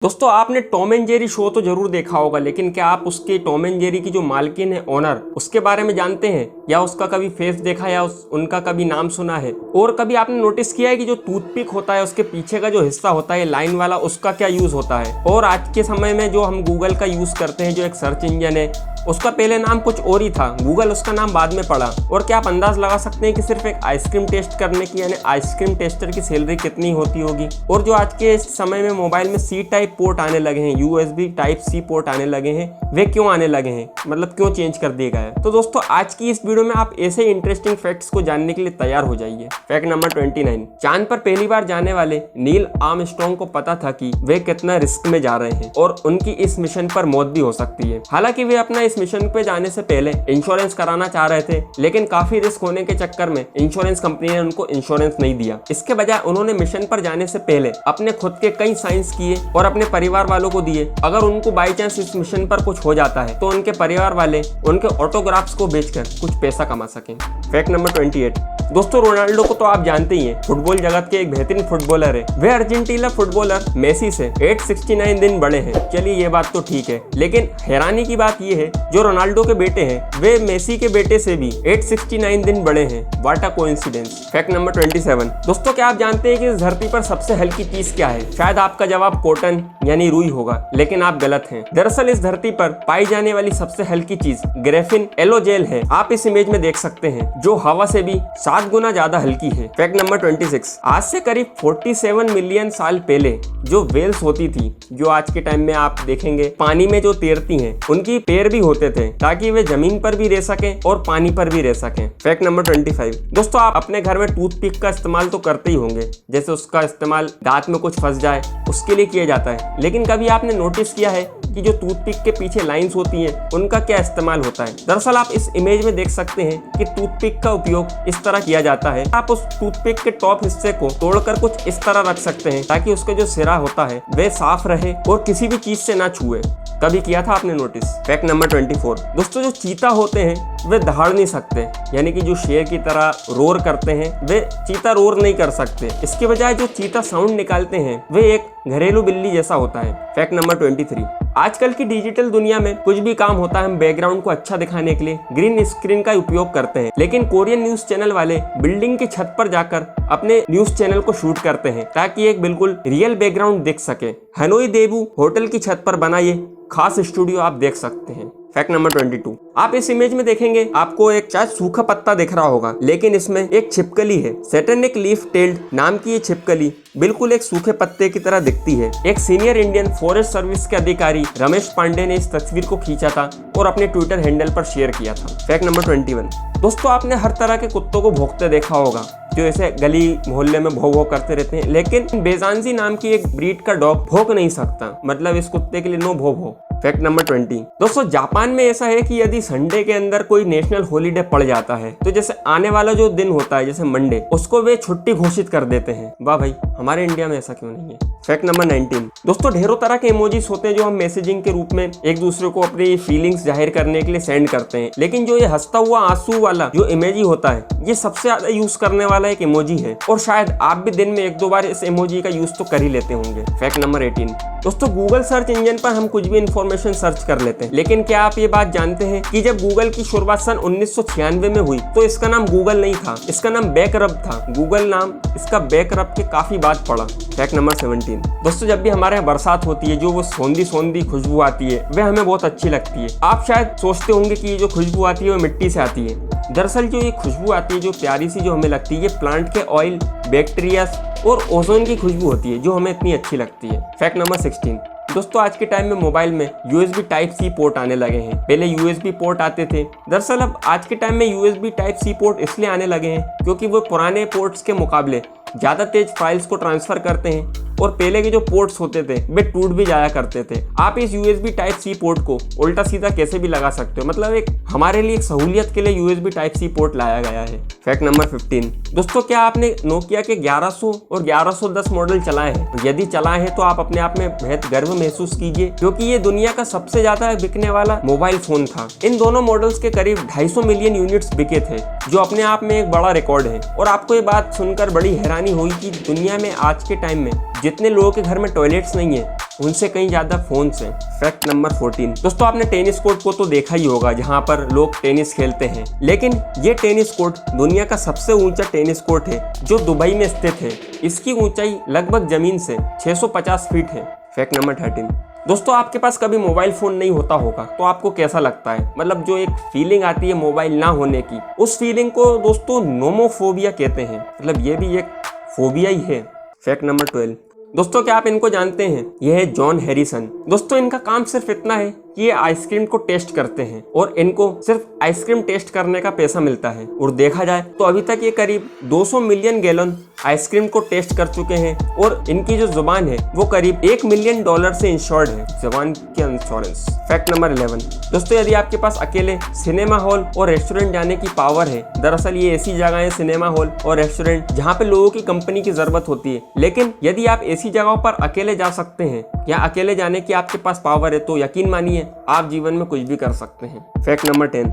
दोस्तों आपने Tom and Jerry show तो जरूर देखा होगा, लेकिन क्या आप उसके टॉम एंड जेरी की जो मालकिन है, ओनर, उसके बारे में जानते हैं या उसका कभी फेस देखा या उनका कभी नाम सुना है? और कभी आपने नोटिस किया है कि जो टूथपिक होता है उसके पीछे का जो हिस्सा होता है लाइन वाला, उसका क्या यूज होता है? और आज के समय में जो हम गूगल का यूज करते हैं, जो एक सर्च इंजन है, उसका पहले नाम कुछ और ही था, गूगल उसका नाम बाद में पड़ा। और क्या आप अंदाज लगा सकते हैं कि सिर्फ एक आइसक्रीम टेस्ट करने की, यानी आइसक्रीम टेस्टर की सैलरी कितनी होती होगी? और जो आज के समय में मोबाइल में सी टाइप पोर्ट आने लगे हैं, यूएसबी टाइप सी पोर्ट आने लगे हैं, वे क्यों आने लगे हैं, मतलब क्यों चेंज कर दिया गया है? तो दोस्तों आज की इस वीडियो में आप ऐसे इंटरेस्टिंग फैक्ट्स को जानने के लिए तैयार हो जाइए। फैक्ट नंबर 29, चांद पर पहली बार जाने वाले नील आर्मस्ट्रॉन्ग को पता था कि वे कितना रिस्क में जा रहे हैं और उनकी इस मिशन पर मौत भी हो सकती है। हालांकि वे अपना इस मिशन पे जाने से पहले इंश्योरेंस कराना चाह रहे थे, लेकिन काफी रिस्क होने के चक्कर में इंश्योरेंस कंपनी ने उनको इंश्योरेंस नहीं दिया। इसके बजाय उन्होंने मिशन पर जाने से पहले अपने खुद के कई साइंस किए और अपने परिवार वालों को दिए। अगर उनको बाई चांस इस मिशन पर कुछ हो जाता है तो उनके परिवार वाले उनके ऑटोग्राफ्स को बेचकर कुछ पैसा कमा सकें। फैक्ट नंबर 28, दोस्तों रोनाल्डो को तो आप जानते ही हैं, फुटबॉल जगत के एक बेहतरीन फुटबॉलर है। वे अर्जेंटीना फुटबॉलर मेसी से 869 दिन बड़े हैं। चलिए ये बात तो ठीक है, लेकिन हैरानी की बात ये है जो रोनाल्डो के बेटे हैं वे मेसी के बेटे से भी 869 दिन बड़े हैं। What a coincidence. Fact number 27, दोस्तों क्या आप जानते हैं कि इस धरती पर सबसे हल्की चीज क्या है? शायद आपका जवाब कॉटन यानी रुई होगा, लेकिन आप गलत हैं। दरअसल इस धरती पर पाई जाने वाली सबसे हल्की चीज ग्रेफिन एलोजेल है। आप इस इमेज में देख सकते हैं, जो हवा से भी 7 गुना ज्यादा हल्की है। फैक्ट नंबर 26, आज से करीब 47 मिलियन साल पहले जो वेल्स होती थी, जो आज के टाइम में आप देखेंगे पानी में जो तैरती हैं, उनकी पैर भी होते थे ताकि वे जमीन पर भी रह सकें और पानी पर भी रह सकें। फैक्ट नंबर 25, दोस्तों आप अपने घर में टूथपिक का इस्तेमाल तो करते ही होंगे, जैसे उसका इस्तेमाल दांत में कुछ फंस जाए उसके लिए किया जाता है, लेकिन कभी आपने नोटिस किया है कि जो टूथपिक के पीछे लाइंस होती हैं उनका क्या इस्तेमाल होता है? दरअसल आप इस इमेज में देख सकते हैं कि टूथपिक का उपयोग इस तरह किया जाता है। आप उस टूथपिक के टॉप हिस्से को तोड़कर कुछ इस तरह रख सकते हैं ताकि उसका जो सिरा होता है वह साफ रहे और किसी भी चीज से ना छुए। कभी किया था आपने नोटिस? फैक्ट नंबर 24, दोस्तों जो चीता होते हैं वे दहाड़ नहीं सकते, यानी कि जो शेर की तरह रोर करते हैं वे चीता रोर नहीं कर सकते। इसके बजाय जो चीता साउंड निकालते हैं वे एक घरेलू बिल्ली जैसा होता है। फैक्ट नंबर 23, आजकल की डिजिटल दुनिया में कुछ भी काम होता है हम बैकग्राउंड को अच्छा दिखाने के लिए ग्रीन स्क्रीन का उपयोग करते हैं, लेकिन कोरियन न्यूज चैनल वाले बिल्डिंग की छत पर जाकर अपने न्यूज चैनल को शूट करते हैं ताकि एक बिल्कुल रियल बैकग्राउंड दिख सके। हनोई देबू होटल की छत पर बना ये खास स्टूडियो आप देख सकते हैं। फैक्ट नंबर 22, आप इस इमेज में देखेंगे आपको एक शायद सूखा पत्ता दिख रहा होगा, लेकिन इसमें एक छिपकली है। सैटेनिक लीफ टेल्ड नाम की ये छिपकली बिल्कुल एक सूखे पत्ते की तरह दिखती है। एक सीनियर इंडियन फॉरेस्ट सर्विस के अधिकारी रमेश पांडे ने इस तस्वीर को खींचा था और अपने ट्विटर हैंडल पर शेयर किया था। फैक्ट नंबर 21, दोस्तों आपने हर तरह के कुत्तों को भौंकते देखा होगा, जो ऐसे गली मोहल्ले में भौ भौ करते रहते हैं, लेकिन बेजानजी नाम की एक ब्रीड का डॉग भौंक नहीं सकता, मतलब इस कुत्ते के लिए नो भौ भौ। फैक्ट नंबर 20, दोस्तों जापान में ऐसा है कि यदि संडे के अंदर कोई नेशनल हॉलीडे पड़ जाता है तो जैसे आने वाला जो दिन होता है जैसे मंडे, उसको वे छुट्टी घोषित कर देते हैं। वाह भाई, हमारे इंडिया में ऐसा क्यों नहीं है? फैक्ट नंबर 19, दोस्तों ढेरों तरह के इमोजीज होते हैं जो हम मैसेजिंग के रूप में एक दूसरे को अपनी फीलिंग्स जाहिर करने के लिए सेंड करते हैं, लेकिन जो ये हंसता हुआ आंसू वाला जो इमोजी होता है ये सबसे ज्यादा यूज करने वाला एक इमोजी है, और शायद आप भी दिन में 1-2 बार इस इमोजी का यूज तो कर ही लेते होंगे। फैक्ट नंबर 18, दोस्तों गूगल सर्च इंजन पर हम कुछ भी इंफॉर्मेशन सर्च कर लेते हैं, लेकिन क्या आप ये बात जानते हैं कि जब गूगल की शुरुआत सन 1996 में हुई तो इसका नाम गूगल नहीं था, इसका नाम बैकरब था। गूगल नाम इसका बैकरब के काफी बाद पड़ा। फैक्ट नंबर 17, दोस्तों जब भी हमारे यहाँ बरसात होती है जो वो सौंधी सौंधी खुशबू आती है वह हमें बहुत अच्छी लगती है। आप शायद सोचते होंगे कि ये जो खुशबू आती है वो मिट्टी से आती है। दरअसल जो ये खुशबू आती है जो प्यारी सी जो हमें लगती है, ये प्लांट के ऑयल, बैक्टीरिया और ओजोन की खुशबू होती है जो हमें इतनी अच्छी लगती है। फैक्ट नंबर 16, दोस्तों आज के टाइम में मोबाइल में USB टाइप सी पोर्ट आने लगे हैं। पहले USB पोर्ट आते थे, दरअसल अब आज के टाइम में USB टाइप सी पोर्ट इसलिए आने लगे हैं क्योंकि वो पुराने पोर्ट्स के मुकाबले ज़्यादा तेज फाइल्स को ट्रांसफर करते हैं, और पहले के जो पोर्ट्स होते थे वे टूट भी जाया करते थे। आप इस USB टाइप सी पोर्ट को उल्टा सीधा कैसे भी लगा सकते हो, मतलब एक हमारे लिए एक सहूलियत के लिए USB टाइप सी पोर्ट लाया गया है। फैक्ट नंबर 15, दोस्तों क्या आपने नोकिया के 1100 और 1110 मॉडल चलाए हैं? यदि चलाए हैं तो आप अपने आप में बेहद गर्व महसूस कीजिए, क्योंकि ये दुनिया का सबसे ज्यादा बिकने वाला मोबाइल फोन था। इन दोनों मॉडल्स के करीब 250 मिलियन यूनिट्स बिके थे, जो अपने आप में एक बड़ा रिकॉर्ड है। और आपको ये बात सुनकर बड़ी हैरानी हुई कि दुनिया में आज के टाइम में जितने लोगों के घर में टॉयलेट्स नहीं है उनसे कहीं ज्यादा फोन्स हैं। Fact number 14। दोस्तों आपने टेनिस कोर्ट को तो देखा ही होगा जहाँ पर लोग टेनिस खेलते हैं, लेकिन ये टेनिस कोर्ट दुनिया का सबसे ऊंचा टेनिस कोर्ट है जो दुबई में स्थित है। इसकी ऊंचाई लगभग जमीन से 650 फीट है। Fact number 13। दोस्तों आपके पास कभी मोबाइल फोन नहीं होता होगा तो आपको कैसा लगता है, मतलब जो एक फीलिंग आती है मोबाइल ना होने की, उस फीलिंग को दोस्तों नोमोफोबिया कहते हैं, मतलब ये भी एक फोबिया ही है। Fact number 12। दोस्तों क्या आप इनको जानते हैं? यह है जॉन हैरिसन। दोस्तों इनका काम सिर्फ इतना है कि ये आइसक्रीम को टेस्ट करते हैं और इनको सिर्फ आइसक्रीम टेस्ट करने का पैसा मिलता है। और देखा जाए तो अभी तक ये करीब 200 मिलियन गैलन आइसक्रीम को टेस्ट कर चुके हैं और इनकी जो जुबान है वो करीब $1 मिलियन से इंश्योर्ड है, जुबान की इंश्योरेंस। Fact number 11। दोस्तों यदि आपके पास अकेले सिनेमा हॉल और रेस्टोरेंट जाने की पावर है, दरअसल ये ऐसी जगह है सिनेमा हॉल और रेस्टोरेंट जहाँ पे लोगों की कंपनी की जरूरत होती है, लेकिन यदि आप ऐसी जगहों पर अकेले जा सकते हैं या अकेले जाने की आपके पास पावर है तो यकीन मानिए आप जीवन में कुछ भी कर सकते हैं। Fact number 10।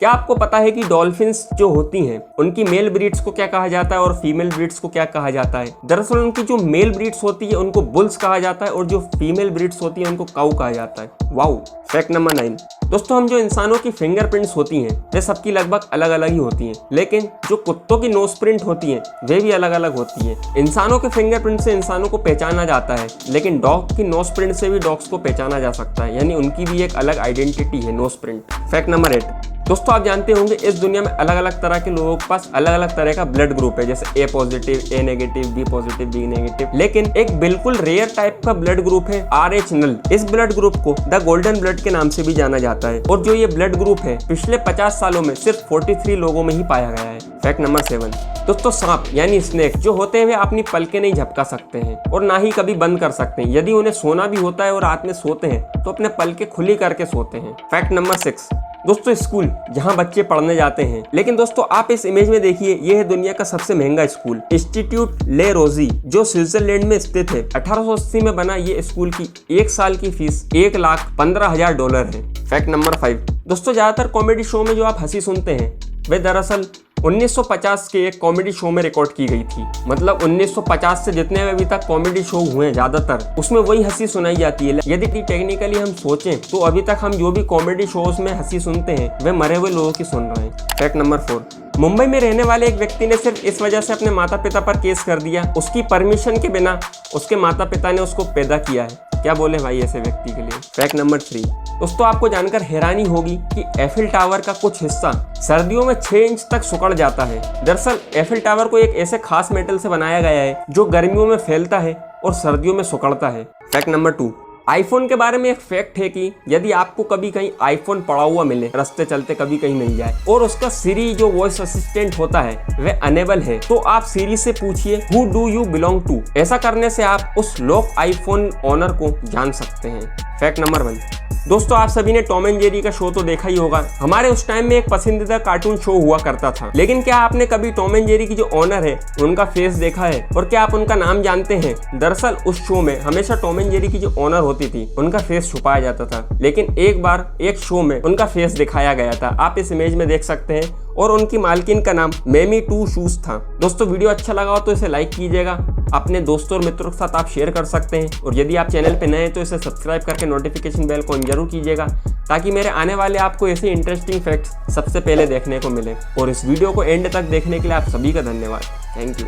क्या आपको पता है कि डॉल्फिन्स जो होती हैं उनकी मेल ब्रीड्स को क्या कहा जाता है और फीमेल ब्रीड्स को क्या कहा जाता है? दरअसल उनकी जो मेल ब्रीड्स होती है उनको बुल्स कहा जाता है और जो फीमेल ब्रीड्स होती है उनको काऊ कहा जाता है। वाओ। Fact number 9। दोस्तों हम जो इंसानों की फिंगरप्रिंट्स होती हैं वे सबकी लगभग अलग अलग ही होती हैं, लेकिन जो कुत्तों की नोज प्रिंट होती हैं वे भी अलग अलग होती हैं। इंसानों के फिंगरप्रिंट से इंसानों को पहचाना जाता है, लेकिन डॉग की नोज प्रिंट से भी डॉग्स को पहचाना जा सकता है, यानी उनकी भी एक अलग आइडेंटिटी है, नोज प्रिंट। Fact number 8। दोस्तों आप जानते होंगे इस दुनिया में अलग अलग तरह के लोगों के पास अलग अलग तरह का ब्लड ग्रुप है, जैसे A positive, A negative, B positive, B negative, लेकिन एक बिल्कुल रेयर टाइप का ब्लड ग्रुप है RH नल। इस ब्लड ग्रुप को द गोल्डन ब्लड के नाम से भी जाना जाता है और जो ये ब्लड ग्रुप है पिछले 50 सालों में सिर्फ 43 लोगों में ही पाया गया है। Fact number 7। दोस्तों सांप यानी स्नेक जो होते हैं वे अपनी पलकें नहीं झपका सकते हैं और ना ही कभी बंद कर सकते हैं। यदि उन्हें सोना भी होता है और रात में सोते हैं तो अपने पलकें खुली करके सोते हैं। Fact number 6। दोस्तों स्कूल जहां बच्चे पढ़ने जाते हैं, लेकिन दोस्तों आप इस इमेज में देखिए ये है दुनिया का सबसे महंगा स्कूल, इंस्टीट्यूट ले रोजी जो स्विट्जरलैंड में स्थित है। 1880 में बना ये स्कूल की 1 साल की फीस $1,15,000 है। Fact number 5। दोस्तों ज्यादातर कॉमेडी शो में जो आप हंसी सुनते हैं वे दरअसल 1950 के एक कॉमेडी शो में रिकॉर्ड की गई थी। मतलब 1950 से जितने अभी तक कॉमेडी शो हुए हैं ज्यादातर उसमें वही हंसी सुनाई जाती है। यदि टेक्निकली हम सोचें तो अभी तक हम जो भी कॉमेडी शोज में हंसी सुनते हैं वे मरे हुए लोगों की सुन रहे हैं। Fact number 4। मुंबई में रहने वाले एक व्यक्ति ने सिर्फ इस वजह से अपने माता पिता पर केस कर दिया, उसकी परमिशन के बिना उसके माता पिता ने उसको पैदा किया है। क्या बोले भाई ऐसे व्यक्ति के लिए। Fact number 3। दोस्तों आपको जानकर हैरानी होगी कि एफिल टावर का कुछ हिस्सा सर्दियों में 6 इंच तक सिकुड़ जाता है। दरअसल एफिल टावर को एक ऐसे खास मेटल से बनाया गया है जो गर्मियों में फैलता है और सर्दियों में सिकुड़ता है। Fact number 2। आईफोन के बारे में एक फैक्ट है कि यदि आपको कभी कहीं आईफोन पड़ा हुआ मिले, रास्ते चलते कभी कहीं मिल जाए और उसका सिरी जो वॉइस असिस्टेंट होता है वह अनेबल है, तो आप सिरी से पूछिए who do you belong to. ऐसा करने से आप उस लोक आईफोन ओनर को जान सकते हैं। Fact number 1। दोस्तों आप सभी ने टॉम एंड जेरी का शो तो देखा ही होगा। हमारे उस टाइम में एक पसंदीदा कार्टून शो हुआ करता था, लेकिन क्या आपने कभी टॉम एंड जेरी की जो ओनर है उनका फेस देखा है और क्या आप उनका नाम जानते हैं? दरअसल उस शो में हमेशा टॉम एंड जेरी की जो ओनर होती थी उनका फेस छुपाया जाता था, लेकिन एक बार एक शो में उनका फेस दिखाया गया था। आप इस इमेज में देख सकते हैं और उनकी मालकिन का नाम मेमी टू शूज था। दोस्तों वीडियो अच्छा लगा हो तो इसे लाइक कीजिएगा, अपने दोस्तों और मित्रों के साथ आप शेयर कर सकते हैं और यदि आप चैनल पे नए हैं तो इसे सब्सक्राइब करके नोटिफिकेशन बेल को ऑन जरूर कीजिएगा ताकि मेरे आने वाले आपको ऐसे इंटरेस्टिंग फैक्ट्स सबसे पहले देखने को मिले। और इस वीडियो को एंड तक देखने के लिए आप सभी का धन्यवाद। Thank you.